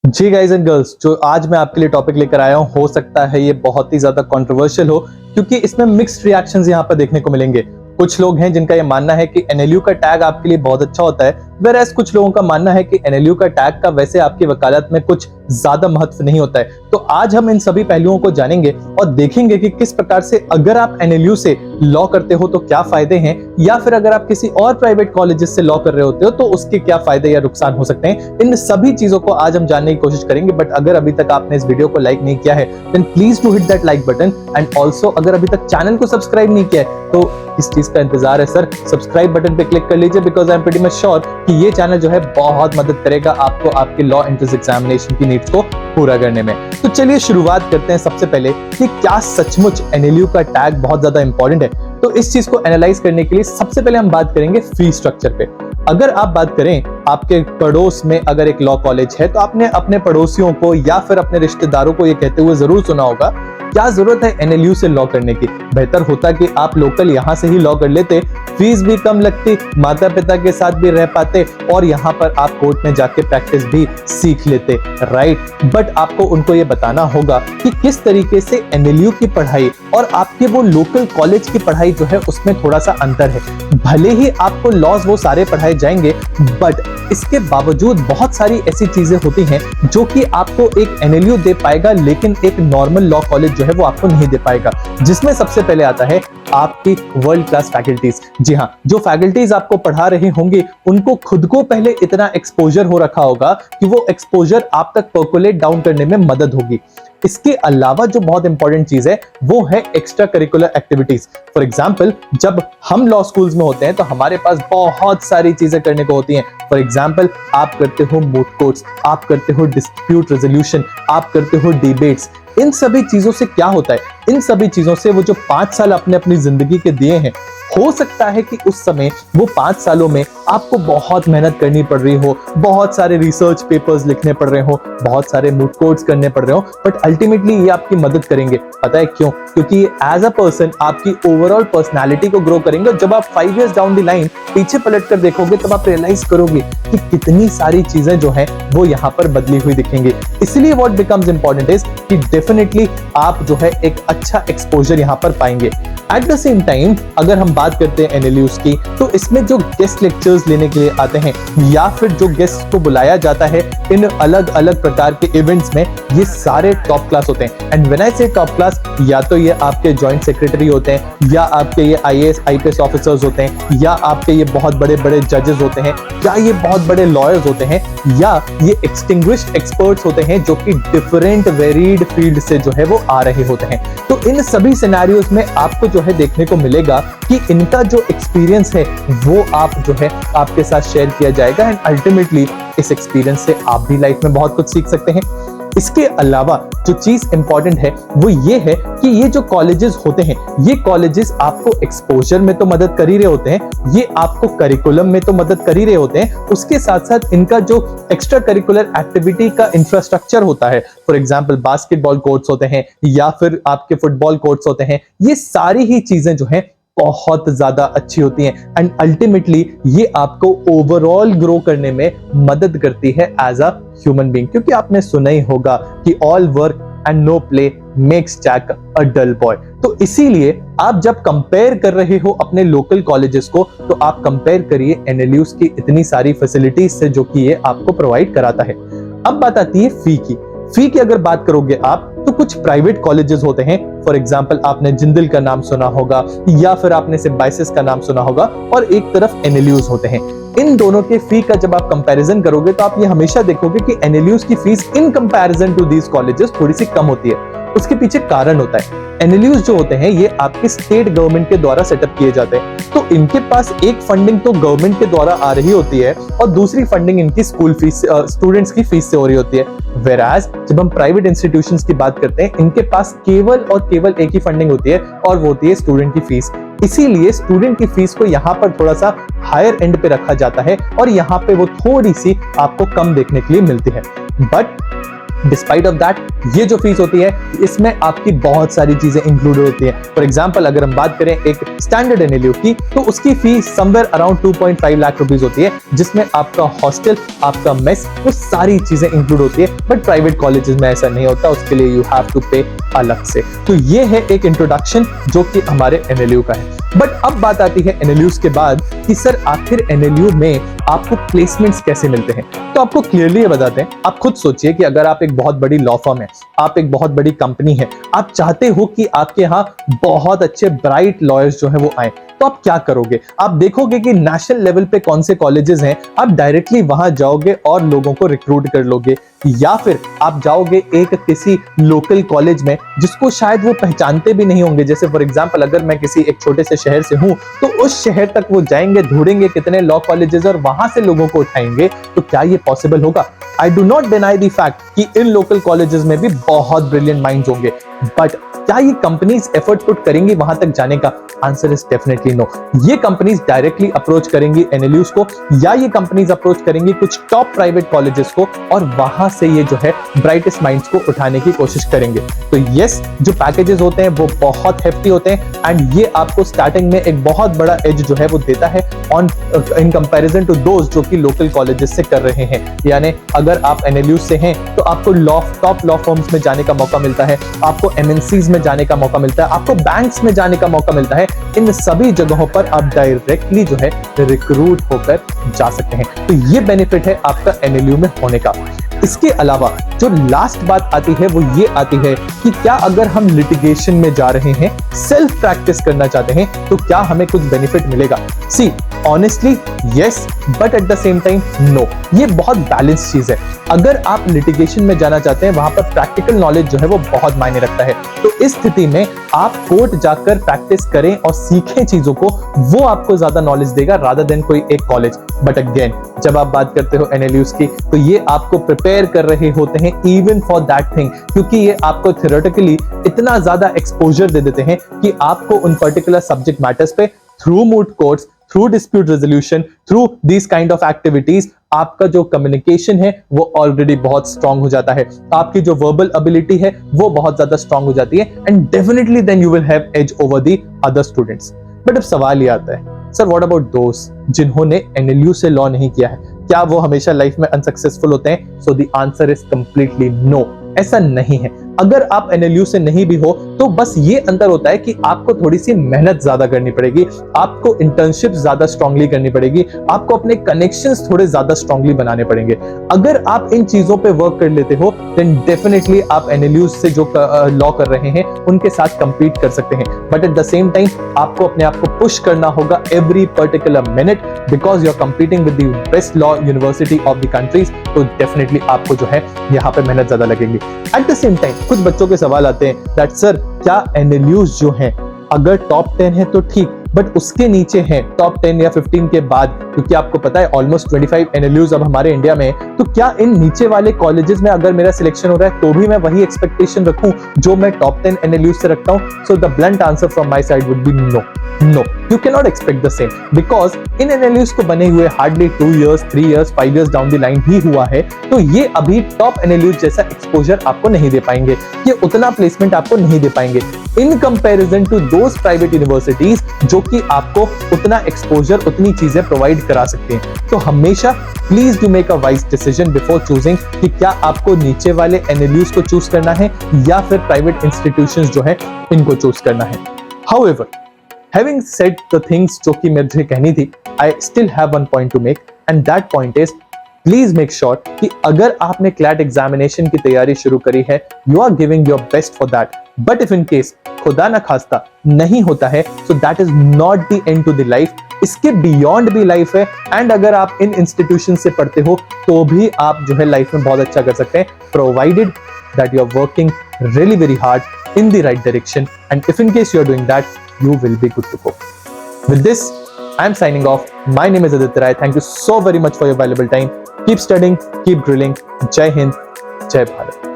Ji guys and girls, जो आज मैं आपके लिए टॉपिक लेकर आया हूं, हो सकता है ये बहुत ही ज्यादा कंट्रोवर्शियल हो क्योंकि इसमें मिक्स्ड रिएक्शंस यहां पर देखने को मिलेंगे। कुछ लोग हैं जिनका ये मानना है कि एनएलयू का टैग आपके लिए बहुत अच्छा होता है, वेरएज कुछ लोगों का मानना है कि एनएलयू का टैग का वैसे आपकी वकालत में कुछ ज्यादा महत्व नहीं होता है। तो आज हम इन सभी पहलुओं को जानेंगे और देखेंगे कि किस प्रकार से अगर आप एनएलयू से लॉ करते हो तो क्या फायदे हैं, या फिर अगर आप किसी और प्राइवेट कॉलेजेस से लॉ कर रहे होते हो तो उसके क्या फायदे या नुकसान हो सकते हैं। इन सभी चीजों को आज हम जानने की कोशिश करेंगे। बट अगर अभी तक आपने इस वीडियो को लाइक नहीं किया है then please do hit that like button, and also अगर अभी तक चैनल को सब्सक्राइब नहीं किया है तो इस चीज का इंतजार है सर, सब्सक्राइब बटन पे क्लिक कर लीजिए because I am pretty much sure कि ये चैनल जो है बहुत मदद करेगा आपको आपके लॉ एंट्रेंस एग्जामिनेशन की नीड्स को पूरा करने में। तो चलिए शुरुआत करते हैं सबसे पहले कि क्या सचमुच एनएलयू का टैग बहुत ज्यादा इंपॉर्टेंट है। तो इस चीज को एनालाइज करने के लिए सबसे पहले हम बात करेंगे फी स्ट्रक्चर पे। अगर आप बात करें आपके पड़ोस में अगर एक लॉ कॉलेज है तो आपने अपने पड़ोसियों को या फिर अपने रिश्तेदारों को ये कहते हुए जरूर सुना होगा, क्या जरूरत है एनएलयू से लॉ करने की, बेहतर होता कि आप लोकल यहां से ही लॉ कर लेते, फीस भी कम लगती, माता पिता के साथ भी रह पाते और यहां पर आप कोर्ट में जाके प्रैक्टिस भी सीख लेते, राइट। बट आपको उनको ये बताना होगा कि किस तरीके से एनएलयू की पढ़ाई और आपके वो लोकल कॉलेज की पढ़ाई जो है उसमें थोड़ा सा अंतर है। भले ही आपको लॉज वो सारे पढ़ाए जाएंगे बट इसके बावजूद बहुत सारी ऐसी चीजें होती हैं जो कि आपको एक एनएलयू दे पाएगा लेकिन एक नॉर्मल लॉ कॉलेज जो है वो आपको नहीं दे पाएगा, जिसमें सबसे पहले आता है आपकी वर्ल्ड क्लास फैकल्टीज। जी हाँ, जो फैकल्टीज आपको पढ़ा रहे होंगे उनको खुद को पहले इतना एक्सपोजर हो रखा होगा कि वो एक्सपोजर आप तक पर्कोलेट डाउन करने में मदद होगी। इसके अलावा जो बहुत इंपॉर्टेंट चीज है वो है extra curricular activities. For example, जब हम लॉ स्कूल्स में होते हैं तो हमारे पास बहुत सारी चीजें करने को होती हैं। फॉर एग्जाम्पल, आप करते हो मूट कोर्ट्स, आप करते हो डिस्प्यूट रेजोल्यूशन, आप करते हो डिबेट्स। इन सभी चीजों से क्या होता है, इन सभी चीजों से वो जो 5 साल अपने अपनी जिंदगी के दिए हैं, हो सकता है कि उस समय वो 5 सालों में आपको बहुत मेहनत करनी पड़ रही हो, बहुत सारे रिसर्च पेपर्स लिखने पड़ रहे हो, बहुत सारे मूट कोर्ट्स करने पड़ रहे हो, बट अल्टीमेटली ये आपकी मदद करेंगे। पता है क्यों? क्योंकि ये एज अ पर्सन आपकी ओवरऑल पर्सनालिटी को ग्रो करेंगे। जब आप 5 years डाउन द लाइन पीछे पलट कर देखोगे तब आप रियलाइज करोगे कि कितनी सारी चीजें जो है वो यहाँ पर बदली हुई दिखेंगी। इसलिए व्हाट बिकम्स इंपॉर्टेंट इज कि डेफिनेटली आप जो है एक अच्छा एक्सपोजर यहाँ पर पाएंगे। एट द सेम टाइम अगर हम बात करते हैं एनएलयूज की, तो इसमें जो गेस्ट लेक्चर्स लेने के लिए आते हैं या फिर जो गेस्ट को बुलाया जाता है इन अलग अलग प्रकार के इवेंट्स में, ये सारे टॉप क्लास होते हैं। एंड व्हेन आई से टॉप क्लास, या तो ये आपके जॉइंट सेक्रेटरी होते हैं, या आपके ये आईएएस आईपीएस ऑफिसर्स होते हैं, या आपके ये बहुत बड़े बड़े जजेस होते हैं, या ये बहुत बड़े लॉयर्स होते हैं, या ये एक्सटिंग्विश्ड एक्सपर्ट्स होते हैं जो कि डिफरेंट वेरीड फील्ड से जो है वो आ रहे होते हैं। तो इन सभी सिनेरियोज में आपको जो है देखने को मिलेगा कि इनका जो एक्सपीरियंस है वो आप जो है आपके साथ शेयर किया जाएगा, एंड अल्टीमेटली इस एक्सपीरियंस से आप भी लाइफ में बहुत कुछ सीख सकते हैं। इसके अलावा जो चीज इंपॉर्टेंट है वो ये है कि ये जो कॉलेजेस होते हैं, ये कॉलेजेस आपको एक्सपोजर में तो मदद कर ही रहे होते हैं, ये आपको करिकुलम में तो मदद कर ही रहे होते हैं, उसके साथ साथ इनका जो एक्स्ट्रा करिकुलर एक्टिविटी का इंफ्रास्ट्रक्चर होता है, फॉर एग्जांपल बास्केटबॉल कोर्ट्स होते हैं या फिर आपके फुटबॉल कोर्ट्स होते हैं, ये सारी ही चीजें जो हैं बहुत ज्यादा अच्छी होती हैं, एंड अल्टीमेटली ये आपको ओवरऑल ग्रो करने में मदद करती है एज अ ह्यूमन बीइंग। क्योंकि आपने सुना ही होगा कि all work and no play makes Jack a dull boy. तो इसीलिए आप जब कंपेयर कर रहे हो अपने लोकल कॉलेजेस को तो आप कंपेयर करिए एनएलयूज की इतनी सारी फैसिलिटीज से जो कि ये आपको प्रोवाइड कराता है। अब बात आती है फी की। फी की अगर बात करोगे आप तो कुछ प्राइवेट कॉलेजेस होते हैं, फॉर एग्जांपल आपने जिंदल का नाम सुना होगा या फिर आपने सिम्बायोसिस का नाम सुना होगा, और एक तरफ एनएलयूज होते हैं। इन दोनों के फी का जब आप कंपैरिजन करोगे तो आप ये हमेशा देखोगे कि एनएलयूज की फीस in comparison to these colleges थोड़ी सी कम होती है। उसके पीछे कारण होता है, एनएलयूज जो होते हैं ये आपके स्टेट गवर्नमेंट के द्वारा सेटअप किए जाते हैं, तो इनके पास एक फंडिंग तो गवर्नमेंट के द्वारा आ रही होती है और दूसरी फंडिंग इनकी स्कूल फीस स्टूडेंट्स की फीस से हो रही होती है। वेराज जब हम प्राइवेट इंस्टीट्यूशंस की बात करते हैं इनके पास केवल और केवल एक ही फंडिंग होती है और वो होती है स्टूडेंट की फीस। इसीलिए स्टूडेंट की फीस को यहाँ पर थोड़ा सा हायर एंड पे रखा जाता है और यहाँ पे वो थोड़ी सी आपको कम देखने के लिए मिलती है। बट डिस्पाइट ऑफ दैट ये जो फीस होती है इसमें आपकी बहुत सारी चीजें इंक्लूडेड होती है। फॉर एग्जांपल अगर हम बात करें एक स्टैंडर्ड एनएलयू की, तो उसकी fees somewhere around 2.5 lakh rupees होती है, जिसमें आपका हॉस्टल, आपका मेस, वो सारी चीजें इंक्लूड होती है। बट प्राइवेट कॉलेजेस में ऐसा नहीं होता, उसके लिए यू हैव टू पे अलग से। तो ये है एक इंट्रोडक्शन जो कि हमारे एनएलयू का है। बट अब बात आती है एनएलयूज के बाद कि सर आखिर एनएलयू में आपको प्लेसमेंट्स कैसे मिलते हैं। तो आपको क्लियरली ये बताते हैं। आप खुद सोचिए कि अगर आप एक बहुत बड़ी लॉ फर्म है, आप एक बहुत बड़ी कंपनी है, आप चाहते हो कि आपके यहाँ बहुत अच्छे ब्राइट लॉयर्स जो है वो आए, तो आप क्या करोगे? आप देखोगे कि नेशनल लेवल पे कौन से कॉलेजेस हैं, आप डायरेक्टली वहां जाओगे और लोगों को रिक्रूट कर लोगे, या फिर आप जाओगे एक किसी लोकल कॉलेज में जिसको शायद वो पहचानते भी नहीं होंगे। जैसे फॉर एग्जांपल अगर मैं किसी एक छोटे से शहर से हूं, तो उस शहर तक वो जाएंगे, ढूंढेंगे कितने लॉ कॉलेजेस और वहां से लोगों को उठाएंगे। तो क्या ये पॉसिबल होगा? I do not deny the fact कि इन लोकल कॉलेजेस में भी बहुत ब्रिलियंट माइंड्स होंगे, बट क्या ये कंपनीज एफर्ट पुट करेंगी वहां तक जाने का? Answer is definitely no. ये कंपनीज डायरेक्टली अप्रोच करेंगी एनएलयूज को, या ये कंपनीज अप्रोच करेंगी कुछ टॉप प्राइवेट कॉलेजेस को, और वहां से ये जो है ब्राइटेस्ट माइंड्स को उठाने की कोशिश करेंगे। तो यस, जो पैकेजेस होते हैं वो बहुत हेफ्टी होते हैं, एंड ये आपको स्टार्टिंग में एक बहुत बड़ा एज जो है वो देता है on in comparison to those जो कि लोकल कॉलेजेस से कर रहे हैं। यानी अगर आप एनएलयूज से हैं तो आपको टॉप लॉ फर्म्स में जाने का मौका मिलता है, आपको एमएनसीज में जाने का मौका मिलता है, आपको बैंक्स में जाने का मौका मिलता है। इन सभी जगहों पर आप डायरेक्टली जो है रिक्रूट होकर जा सकते हैं। तो ये बेनिफिट है आपका एनएलयू में होने का। इसके अलावा जो लास्ट बात आती है वो ये आती है कि क्या अगर हम लिटिगेशन में जा रहे हैं, सेल्फ प्रैक्टिस करना चाहते हैं, तो क्या हमें कुछ बेनिफिट मिलेगा? See honestly yes, but at the same time no. ये बहुत बैलेंस चीज है। अगर आप लिटिगेशन में जाना चाहते हैं, वहां पर प्रैक्टिकल नॉलेज जो है वो बहुत मायने रखता है। तो इस स्थिति में आप कोर्ट जाकर प्रैक्टिस करें और सीखें चीजों को, वो आपको ज्यादा नॉलेज देगा रादर देन कोई एक कॉलेज। बट अगेन जब आप बात करते हो एनएलयूज की, तो ये आपको प्रिपेयर कर रहे होते हैं इवन फॉर दैट थिंग, क्योंकि ये आपको थ्योरेटिकली इतना ज्यादा एक्सपोजर दे देते हैं कि आपको उन पर्टिकुलर सब्जेक्ट मैटर्स पे through moot courts, through dispute resolution, through this kind of activities आपका जो कम्युनिकेशन है वो ऑलरेडी बहुत स्ट्रांग हो जाता है, आपकी जो वर्बल एबिलिटी है वो बहुत ज्यादा स्ट्रांग हो जाती है, and definitely then you will have edge over the other students. But अब सवाल ये आता है, सर व्हाट अबाउट दोस्त जिन्होंने एनएलयू से लॉ नहीं किया है, क्या वो हमेशा लाइफ में अनसक्सेसफुल होते हैं? So the answer is completely no. ऐसा नहीं है। अगर आप एनएलयू से नहीं भी हो तो बस ये अंतर होता है कि आपको थोड़ी सी मेहनत ज्यादा करनी पड़ेगी, आपको इंटर्नशिप ज्यादा स्ट्रांगली करनी पड़ेगी, आपको अपने कनेक्शंस थोड़े ज्यादा स्ट्रांगली बनाने पड़ेंगे। अगर आप इन चीजों पे वर्क कर लेते हो देन डेफिनेटली आप एनएलयू से जो लॉ कर रहे हैं उनके साथ कंपीट कर सकते हैं। But at the same time आपको अपने आप को पुश करना होगा every particular minute, because you are competing with the best law university of the countries. तो डेफिनेटली आपको जो है यहाँ पे मेहनत ज्यादा लगेगी। एट द सेम टाइम कुछ बच्चों के सवाल आते हैं दैट सर क्या एनएलयूज जो हैं अगर टॉप 10 है तो ठीक, बट उसके नीचे हैं टॉप 10 या 15 के बाद, क्योंकि आपको पता है ऑलमोस्ट 25 एनएलयूज अब हमारे इंडिया में है, तो क्या इन नीचे वाले कॉलेजेस में अगर मेरा सिलेक्शन हो रहा है तो भी मैं वही एक्सपेक्टेशन रखूं जो मैं टॉप 10 एनएलयूज से रखता हूं? So the blunt answer from my side would be no. No, you cannot expect the same because इन एनएलयूज को बने हुए hardly 2 years, 3 years, 5 years down the line ही हुआ है, तो ये अभी टॉप एनएलयूज जैसा एक्सपोजर आपको नहीं दे पाएंगे, ये उतना प्लेसमेंट आपको नहीं दे पाएंगे in comparison to those private universities जो कि आपको उतना एक्सपोजर, उतनी चीजें प्रोवाइड करा सकते हैं। तो हमेशा please do make a wise decision before choosing कि क्या आपको नीचे वाले एनएलयूज को चूज करना है या फिर प्राइवेट इंस्टीट्यूशंस जो है इनको चूज करना है। However, having said the things जो कि मुझे कहनी थी, I still have one point to make and that point is please make sure कि अगर आपने क्लैट एग्जामिनेशन की तैयारी शुरू करी है, you are giving your best for that. But if in case खुदा ना खास्ता नहीं होता है, so that is not the end to the life. इसके बियॉन्ड भी लाइफ है, एंड अगर आप इन इंस्टीट्यूशन से पढ़ते हो तो भी आप जो है लाइफ में बहुत अच्छा कर सकते हैं, provided that you are working really very hard in the right direction, and if in case you are doing that you will be good to go. With this I am signing off. My name is Aditya Rai. Thank you so very much for your valuable time. Keep studying, keep drilling. Jai Hind, Jai Bharat.